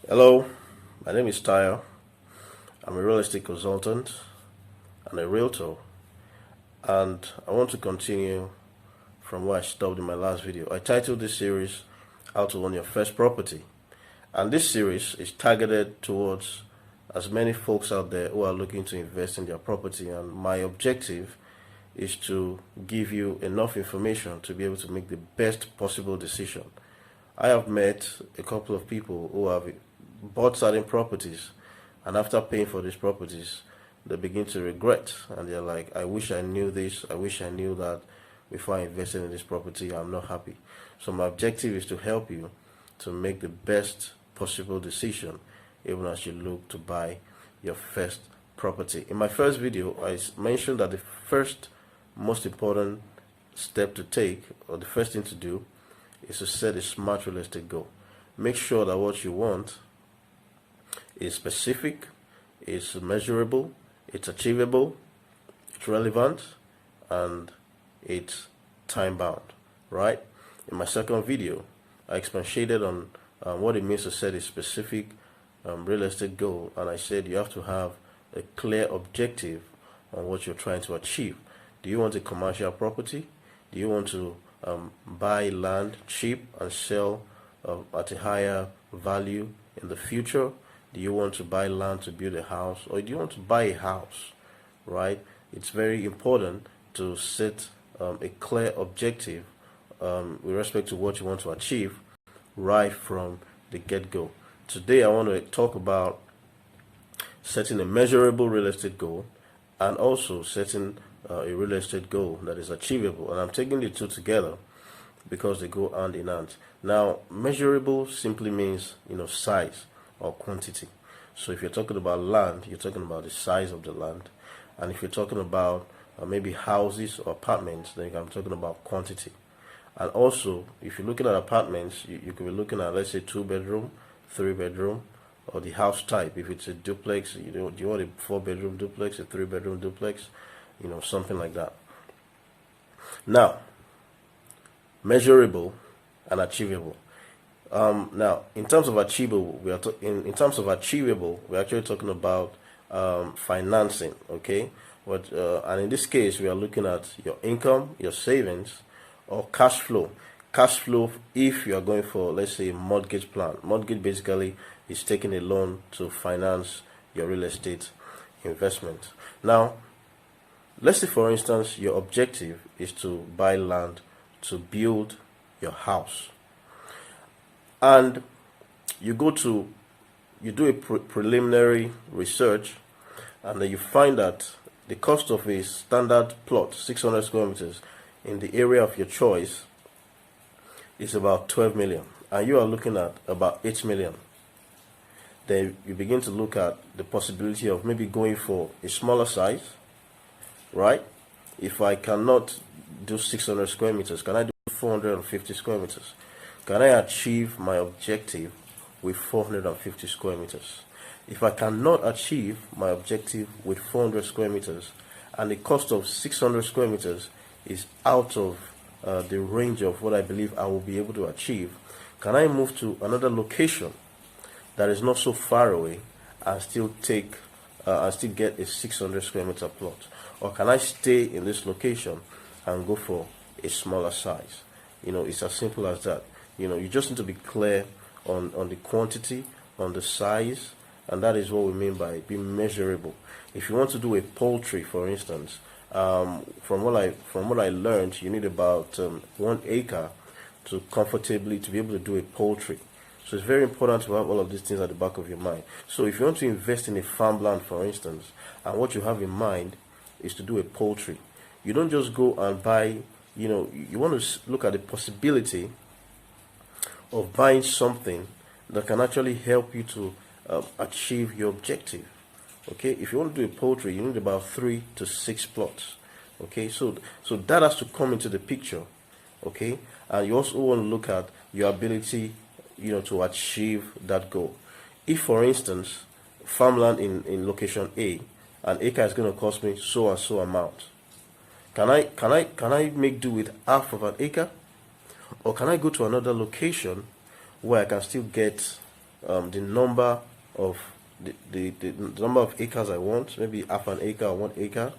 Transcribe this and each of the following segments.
Hello, my name is Tayo. I'm a real estate consultant and a realtor, and I want to continue from where I stopped in my last video. I titled this series How to Own Your First Property, and this series is targeted towards as many folks out there who are looking to invest in their property, and my objective is to give you enough information to be able to make the best possible decision. I have met a couple of people who have bought certain properties, and after paying for these properties they begin to regret, and they're like, I wish I knew this, I wish I knew that before I invested in this property. I'm not happy. So my objective is to help you to make the best possible decision even as you look to buy your first property. In my first video I mentioned that the first most important step to take, or the first thing to do, is to set a smart real estate goal. Make sure that what you want is specific, it's measurable, it's achievable, it's relevant, and it's time bound, right? In my second video, I expatiated on what it means to set a specific real estate goal, and I said you have to have a clear objective on what you're trying to achieve. Do you want a commercial property? Do you want to buy land cheap and sell at a higher value in the future? Do you want to buy land to build a house, or do you want to buy a house, right? It's very important to set a clear objective with respect to what you want to achieve right from the get-go. Today I want to talk about setting a measurable real estate goal and also setting a real estate goal that is achievable, and I'm taking the two together because they go hand in hand. Now, measurable simply means size or quantity. So if you're talking about land, you're talking about the size of the land, and if you're talking about maybe houses or apartments, then I'm talking about quantity. And also, if you're looking at apartments, you could be looking at, let's say, 2-bedroom, 3-bedroom, or the house type. If it's a duplex, do you want a 4-bedroom duplex, a 3-bedroom duplex, something like that. Now, measurable and achievable. Now, in terms of achievable, in terms of achievable, we're actually talking about financing, okay? And in this case, we are looking at your income, your savings, or cash flow. Cash flow, if you are going for, let's say, a mortgage plan. Mortgage basically is taking a loan to finance your real estate investment. Now, let's say, for instance, your objective is to buy land to build your house, and you do a preliminary research, and then you find that the cost of a standard plot, 600 square meters, in the area of your choice is about 12 million, and you are looking at about 8 million. Then you begin to look at the possibility of maybe going for a smaller size, right? If I cannot do 600 square meters, can I do 450 square meters? Can I achieve my objective with 450 square meters? If I cannot achieve my objective with 400 square meters, and the cost of 600 square meters is out of the range of what I believe I will be able to achieve, can I move to another location that is not so far away and still get a 600 square meter plot? Or can I stay in this location and go for a smaller size? It's as simple as that. You just need to be clear on the quantity, on the size, and that is what we mean by being measurable. If you want to do a poultry, for instance, from what I learned, you need about 1 acre to be able to do a poultry. So it's very important to have all of these things at the back of your mind. So if you want to invest in a farmland, for instance, and what you have in mind is to do a poultry, you don't just go and buy, you want to look at the possibility of buying something that can actually help you to achieve your objective. Okay, if you want to do a poultry, you need about 3 to 6 plots. Okay, so that has to come into the picture. Okay, and you also want to look at your ability, to achieve that goal. If, for instance, farmland in location A, an acre is going to cost me so and so amount, can I make do with half of an acre, or can I go to another location where I can still get the number of the number of acres I want, maybe half an acre or 1 acre,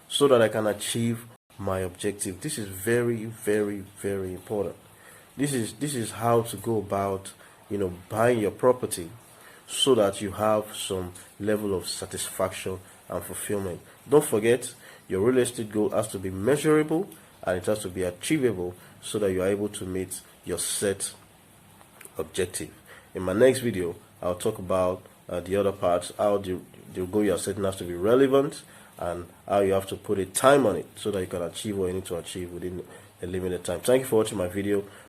so that I can achieve my objective. This is very, very, very important. This is how to go about, buying your property, so that you have some level of satisfaction and fulfillment. Don't forget, your real estate goal has to be measurable and it has to be achievable, so that you are able to meet your set objective. In my next video, I'll talk about the other parts, how the goal you're setting has to be relevant, and how you have to put a time on it so that you can achieve what you need to achieve within a limited time. Thank you for watching my video.